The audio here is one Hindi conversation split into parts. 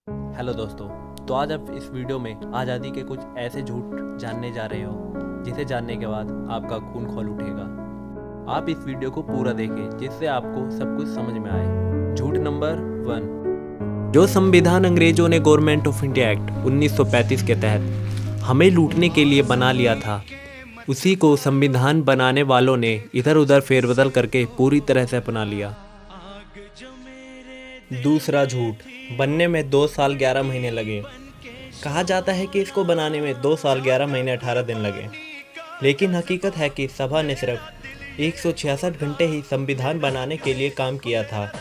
हेलो दोस्तों। तो आज आप इस वीडियो में आज़ादी के कुछ ऐसे झूठ जानने जा रहे हो जिसे जानने के बाद आपका खून खौल उठेगा। आप इस वीडियो को पूरा देखें जिससे आपको सब कुछ समझ में आए। झूठ नंबर 1। जो संविधान अंग्रेजों ने गवर्नमेंट ऑफ इंडिया एक्ट 1935 के तहत हमें लूटने के लिए बना लिया था, उसी को संविधान बनाने वालों ने इधर उधर फेरबदल करके पूरी तरह से अपना लिया। दूसरा झूठ, बनने में 2 साल 11 महीने लगे। कहा जाता है कि इसको बनाने में 2 साल 11 महीने 18 दिन लगे, लेकिन हकीकत है कि सभा ने सिर्फ 166 घंटे ही संविधान बनाने के लिए काम किया था।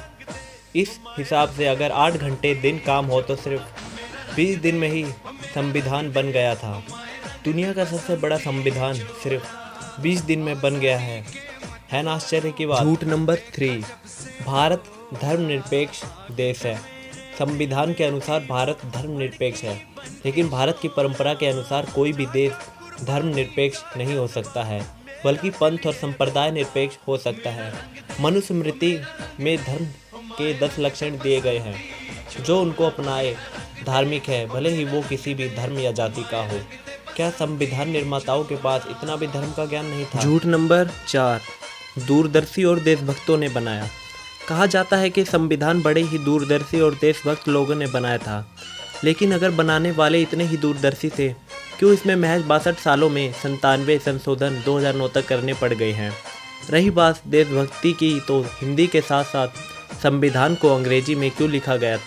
इस हिसाब से अगर 8 घंटे दिन काम हो तो सिर्फ 20 दिन में ही संविधान बन गया था। दुनिया का सबसे बड़ा संविधान सिर्फ 20 दिन में बन गया है ना आश्चर्य की बात। झूठ नंबर 3। भारत धर्मनिरपेक्ष देश है। संविधान के अनुसार भारत धर्मनिरपेक्ष है, लेकिन भारत की परंपरा के अनुसार कोई भी देश धर्मनिरपेक्ष नहीं हो सकता है, बल्कि पंथ और संप्रदाय निरपेक्ष हो सकता है। मनुस्मृति में धर्म के 10 लक्षण दिए गए हैं, जो उनको अपनाए धार्मिक है, भले ही वो किसी भी धर्म या जाति का हो। क्या संविधान निर्माताओं के पास इतना भी धर्म का ज्ञान नहीं था? झूठ नंबर 4। दूरदर्शी और देशभक्तों ने बनाया। कहा जाता है कि संविधान बड़े ही दूरदर्शी और देशभक्त लोगों ने बनाया था, लेकिन अगर बनाने वाले इतने ही दूरदर्शी थे, क्यों इसमें महज 62 सालों में 97 संशोधन 2009 तक करने पड़ गए हैं। रही बात देशभक्ति की, तो हिंदी के साथ साथ संविधान को अंग्रेजी में क्यों लिखा गया?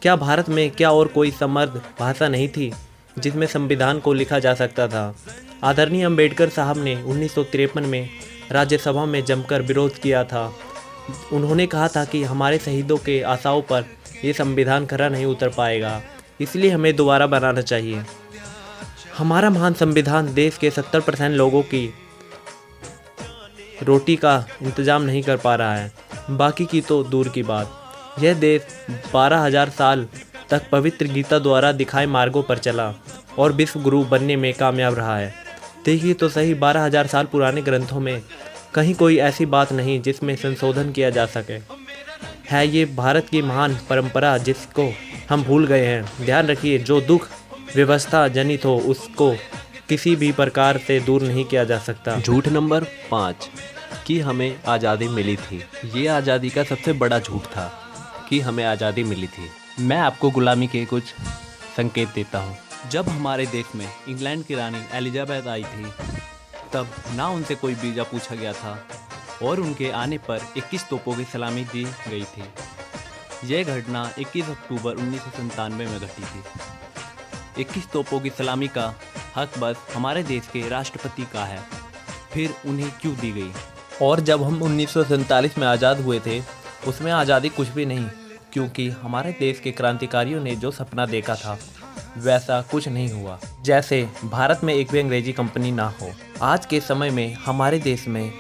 क्या भारत में क्या और कोई समर्थ भाषा नहीं थी जिसमें संविधान को लिखा जा सकता था? आदरणीय अम्बेडकर साहब ने 1953 में राज्यसभा में जमकर विरोध किया था। उन्होंने कहा था कि हमारे शहीदों के आशाओं पर ये संविधान खरा नहीं उतर पाएगा, इसलिए हमें दोबारा बनाना चाहिए। हमारा महान संविधान देश के 70% लोगों की रोटी का इंतजाम नहीं कर पा रहा है, बाकी की तो दूर की बात। यह देश 12,000 साल तक पवित्र गीता द्वारा दिखाए मार्गों पर चला और विश्व गुरु बनने में कामयाब रहा है। देखिए तो सही, 12,000 साल पुराने ग्रंथों में कहीं कोई ऐसी बात नहीं जिसमें संशोधन किया जा सके। है ये भारत की महान परंपरा जिसको हम भूल गए हैं। ध्यान रखिए, जो दुख व्यवस्था जनित हो उसको किसी भी प्रकार से दूर नहीं किया जा सकता। झूठ नंबर 5 कि हमें आज़ादी मिली थी। ये आज़ादी का सबसे बड़ा झूठ था कि हमें आज़ादी मिली थी। मैं आपको गुलामी के कुछ संकेत देता हूँ। जब हमारे देश में इंग्लैंड की रानी एलिजाबेथ आई थी, तब ना उनसे कोई वीज़ा पूछा गया था और उनके आने पर 21 तोपों की सलामी दी गई थी। यह घटना 21 अक्टूबर 1997 में घटी थी। 21 तोपों की सलामी का हक बस हमारे देश के राष्ट्रपति का है, फिर उन्हें क्यों दी गई? और जब हम 1947 में आज़ाद हुए थे, उसमें आज़ादी कुछ भी नहीं, क्योंकि हमारे देश के क्रांतिकारियों ने जो सपना देखा था वैसा कुछ नहीं हुआ। जैसे भारत में एक भी अंग्रेजी कंपनी ना हो। आज के समय में हमारे देश में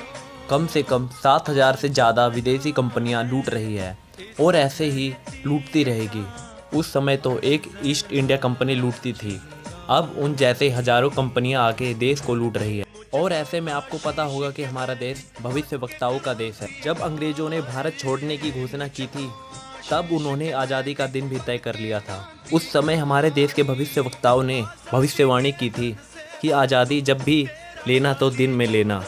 कम से कम 7,000 से ज़्यादा विदेशी कंपनियां लूट रही है और ऐसे ही लूटती रहेगी। उस समय तो एक ईस्ट इंडिया कंपनी लूटती थी, अब उन जैसे हज़ारों कंपनियां आके देश को लूट रही है। और ऐसे में आपको पता होगा कि हमारा देश भविष्यवक्ताओं का देश है। जब अंग्रेज़ों ने भारत छोड़ने की घोषणा की थी, तब उन्होंने आज़ादी का दिन भी तय कर लिया था। उस समय हमारे देश के भविष्यवक्ताओं ने भविष्यवाणी की थी कि आज़ादी जब भी लेना तो दिन में लेना।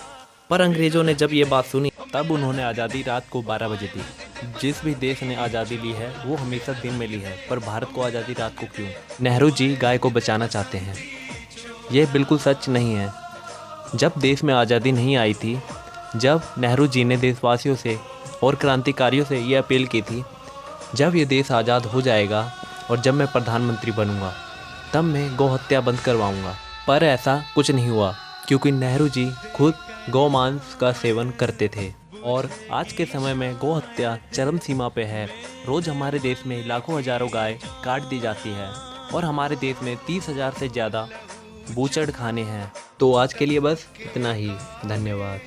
पर अंग्रेज़ों ने जब ये बात सुनी, तब उन्होंने आज़ादी रात को 12 बजे दी। जिस भी देश ने आज़ादी ली है वो हमेशा दिन में ली है, पर भारत को आज़ादी रात को क्यों? नेहरू जी गाय को बचाना चाहते हैं। ये बिल्कुल सच नहीं है। जब देश में आज़ादी नहीं आई थी, जब नेहरू जी ने देशवासियों से और क्रांतिकारियों से ये अपील की थी, जब ये देश आज़ाद हो जाएगा और जब मैं प्रधानमंत्री बनूंगा, तब मैं गौ हत्या बंद करवाऊंगा। पर ऐसा कुछ नहीं हुआ, क्योंकि नेहरू जी खुद गौमांस का सेवन करते थे और आज के समय में गौ हत्या चरम सीमा पे है। रोज़ हमारे देश में लाखों हज़ारों गाय काट दी जाती है और हमारे देश में 30,000 से ज़्यादा बूचड़ खाने हैं। तो आज के लिए बस इतना ही। धन्यवाद।